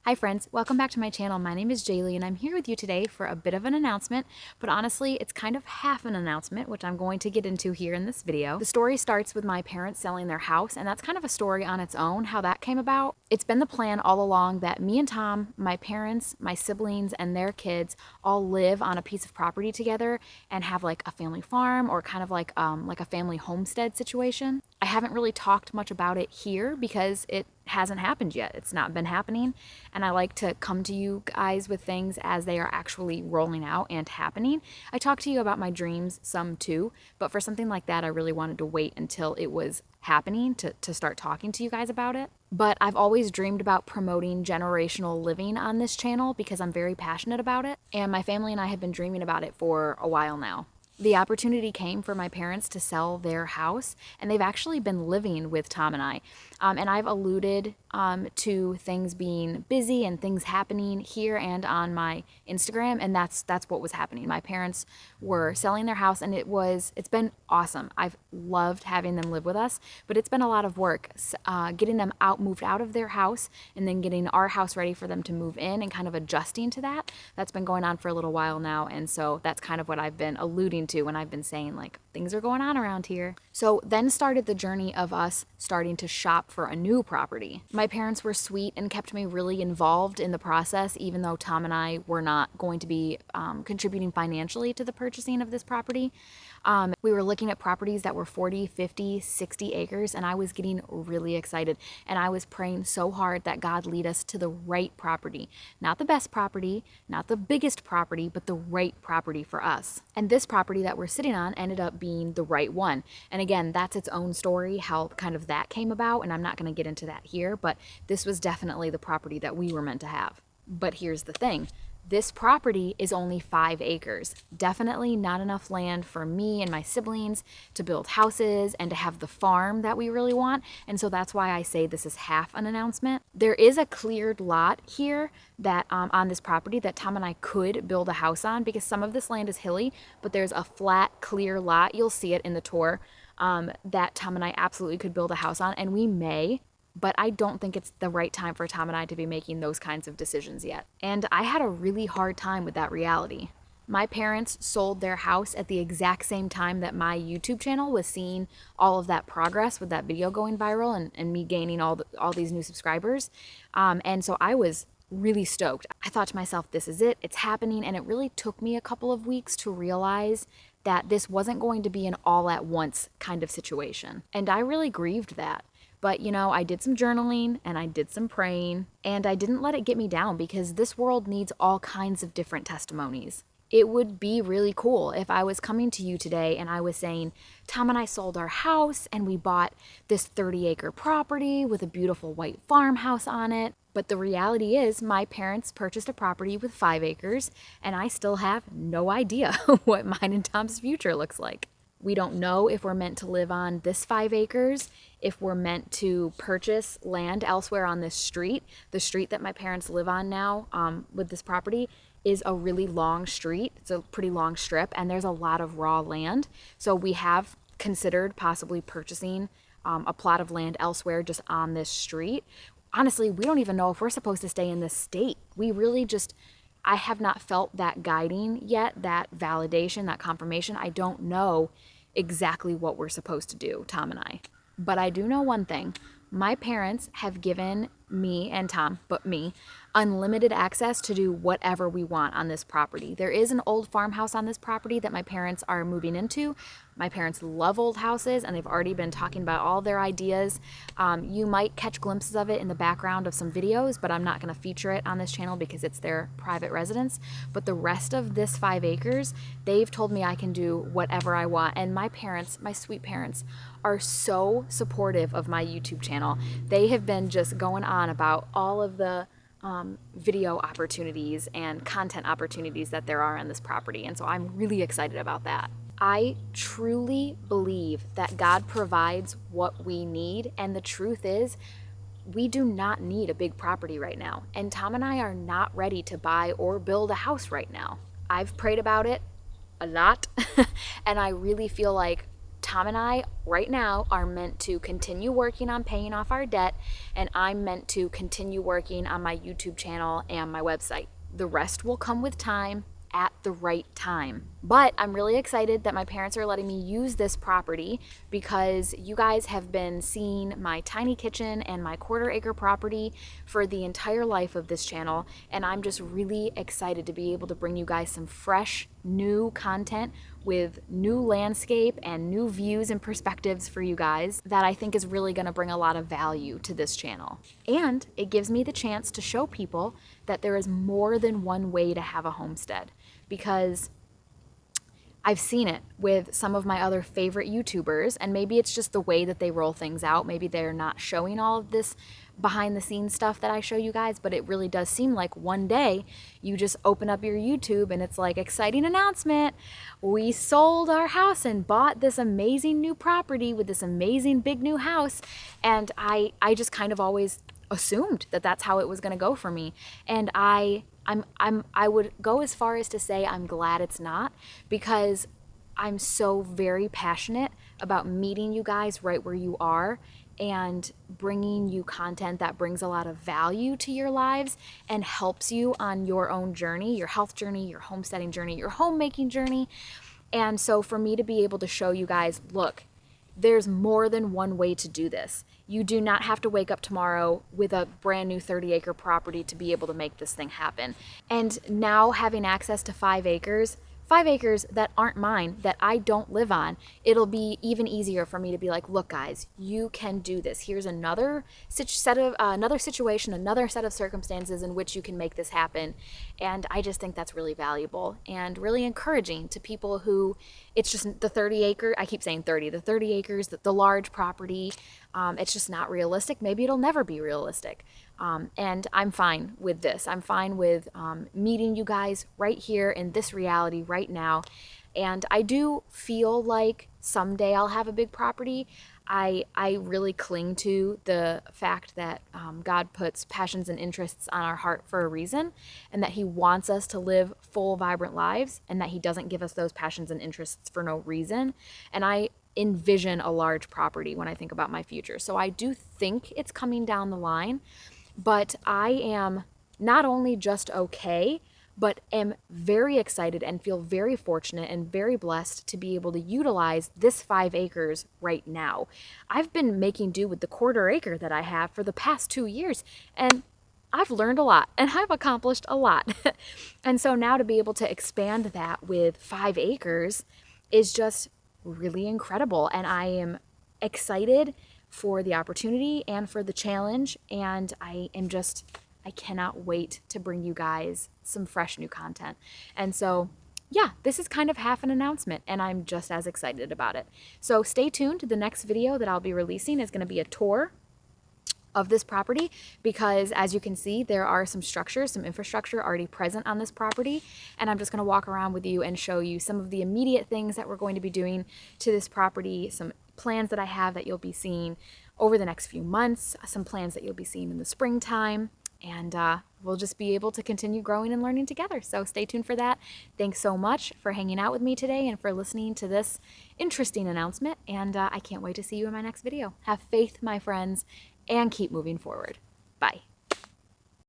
Hi friends, welcome back to my channel. My name is Jaylee and I'm here with you today for a bit of an announcement, but honestly it's kind of half an announcement, which I'm going to get into here in this video. The story starts with my parents selling their house, and that's kind of a story on its own, how that came about. It's been the plan all along that me and Tom, my parents, my siblings, and their kids all live on a piece of property together and have like a family farm or kind of like a family homestead situation. I haven't really talked much about it here because it hasn't happened yet. It's not been happening, and I like to come to you guys with things as they are actually rolling out and happening. I talk to you about my dreams some too, but for something like that I really wanted to wait until it was happening to start talking to you guys about it. But I've always dreamed about promoting generational living on this channel because I'm very passionate about it, and my family and I have been dreaming about it for a while now. The opportunity came for my parents to sell their house, and they've actually been living with Tom and I. And I've alluded to things being busy and things happening here and on my Instagram, and that's what was happening. My parents were selling their house, and it's been awesome. I've loved having them live with us, but it's been a lot of work getting them moved out of their house, and then getting our house ready for them to move in and kind of adjusting to that. That's been going on for a little while now, and so that's kind of what I've been alluding to when I've been saying like things are going on around here. So then started the journey of us starting to shop for a new property. My parents were sweet and kept me really involved in the process, even though Tom and I were not going to be contributing financially to the purchasing of this property. We were looking at properties that were 40, 50, 60 acres, and I was getting really excited, and I was praying so hard that God lead us to the right property. Not the best property, not the biggest property, but the right property for us. And this property that we're sitting on ended up being the right one. And again, that's its own story, how kind of that came about, and I'm not going to get into that here, but this was definitely the property that we were meant to have. But here's the thing. This property is only 5 acres. Definitely not enough land for me and my siblings to build houses and to have the farm that we really want. And so that's why I say this is half an announcement. There is a cleared lot here that on this property that Tom and I could build a house on, because some of this land is hilly, but there's a flat, clear lot. You'll see it in the tour that Tom and I absolutely could build a house on, and we may. But I don't think it's the right time for Tom and I to be making those kinds of decisions yet. And I had a really hard time with that reality. My parents sold their house at the exact same time that my YouTube channel was seeing all of that progress with that video going viral and me gaining all these new subscribers. And so I was really stoked. I thought to myself, this is it, it's happening. And it really took me a couple of weeks to realize that this wasn't going to be an all at once kind of situation. And I really grieved that. But, you know, I did some journaling and I did some praying, and I didn't let it get me down, because this world needs all kinds of different testimonies. It would be really cool if I was coming to you today and I was saying, Tom and I sold our house and we bought this 30-acre property with a beautiful white farmhouse on it. But the reality is my parents purchased a property with 5 acres, and I still have no idea what mine and Tom's future looks like. We don't know if we're meant to live on this 5 acres, if we're meant to purchase land elsewhere on this street. The street that my parents live on now with this property is a really long street. It's a pretty long strip, and there's a lot of raw land. So we have considered possibly purchasing a plot of land elsewhere just on this street. Honestly, we don't even know if we're supposed to stay in this state. We really just... I have not felt that guiding yet, that validation, that confirmation. I don't know exactly what we're supposed to do, Tom and I. But I do know one thing. My parents have given me and Tom, but me, unlimited access to do whatever we want on this property. There is an old farmhouse on this property that my parents are moving into. My parents love old houses, and they've already been talking about all their ideas. You might catch glimpses of it in the background of some videos, but I'm not going to feature it on this channel because it's their private residence. But the rest of this 5 acres, they've told me I can do whatever I want. And my parents, my sweet parents, are so supportive of my YouTube channel. They have been just going on about all of the video opportunities and content opportunities that there are on this property. And so I'm really excited about that. I truly believe that God provides what we need, and the truth is we do not need a big property right now, and Tom and I are not ready to buy or build a house right now. I've prayed about it a lot and I really feel like Tom and I right now are meant to continue working on paying off our debt, and I'm meant to continue working on my YouTube channel and my website. The rest will come with time, at the right time. But I'm really excited that my parents are letting me use this property because you guys have been seeing my tiny kitchen and my quarter-acre property for the entire life of this channel, and I'm just really excited to be able to bring you guys some fresh, new content with new landscape and new views and perspectives for you guys that I think is really going to bring a lot of value to this channel. And it gives me the chance to show people that there is more than one way to have a homestead, because I've seen it with some of my other favorite YouTubers, and maybe it's just the way that they roll things out. Maybe they're not showing all of this behind the scenes stuff that I show you guys, but it really does seem like one day you just open up your YouTube and it's like, exciting announcement, we sold our house and bought this amazing new property with this amazing big new house. And I just kind of always assumed that that's how it was going to go for me. And I would go as far as to say I'm glad it's not, because I'm so very passionate about meeting you guys right where you are and bringing you content that brings a lot of value to your lives and helps you on your own journey, your health journey, your homesteading journey, your homemaking journey. And so for me to be able to show you guys, look, there's more than one way to do this. You do not have to wake up tomorrow with a brand new 30-acre property to be able to make this thing happen. And now having access to 5 acres that aren't mine, that I don't live on, it'll be even easier for me to be like, look guys, you can do this. Here's another situation, another set of circumstances in which you can make this happen. And I just think that's really valuable and really encouraging to people who, it's just the 30 acre, I keep saying 30, the 30 acres, the large property, it's just not realistic. Maybe it'll never be realistic. And I'm fine with this. I'm fine with meeting you guys right here in this reality right now. And I do feel like someday I'll have a big property. I really cling to the fact that God puts passions and interests on our heart for a reason, and that He wants us to live full, vibrant lives, and that He doesn't give us those passions and interests for no reason. And I envision a large property when I think about my future. So I do think it's coming down the line, but I am not only just okay, but am very excited and feel very fortunate and very blessed to be able to utilize this 5 acres right now. I've been making do with the quarter acre that I have for the past 2 years, and I've learned a lot and I've accomplished a lot. And so now to be able to expand that with 5 acres is just really incredible. And I am excited for the opportunity and for the challenge. And I cannot wait to bring you guys some fresh new content. And so, yeah, this is kind of half an announcement, and I'm just as excited about it. So stay tuned. The next video that I'll be releasing is going to be a tour of this property, because as you can see, there are some structures, some infrastructure already present on this property, and I'm just going to walk around with you and show you some of the immediate things that we're going to be doing to this property, some plans that I have that you'll be seeing over the next few months, some plans that you'll be seeing in the springtime, and we'll just be able to continue growing and learning together. So stay tuned for that. Thanks so much for hanging out with me today and for listening to this interesting announcement, and I can't wait to see you in my next video. Have faith, my friends, and keep moving forward. Bye.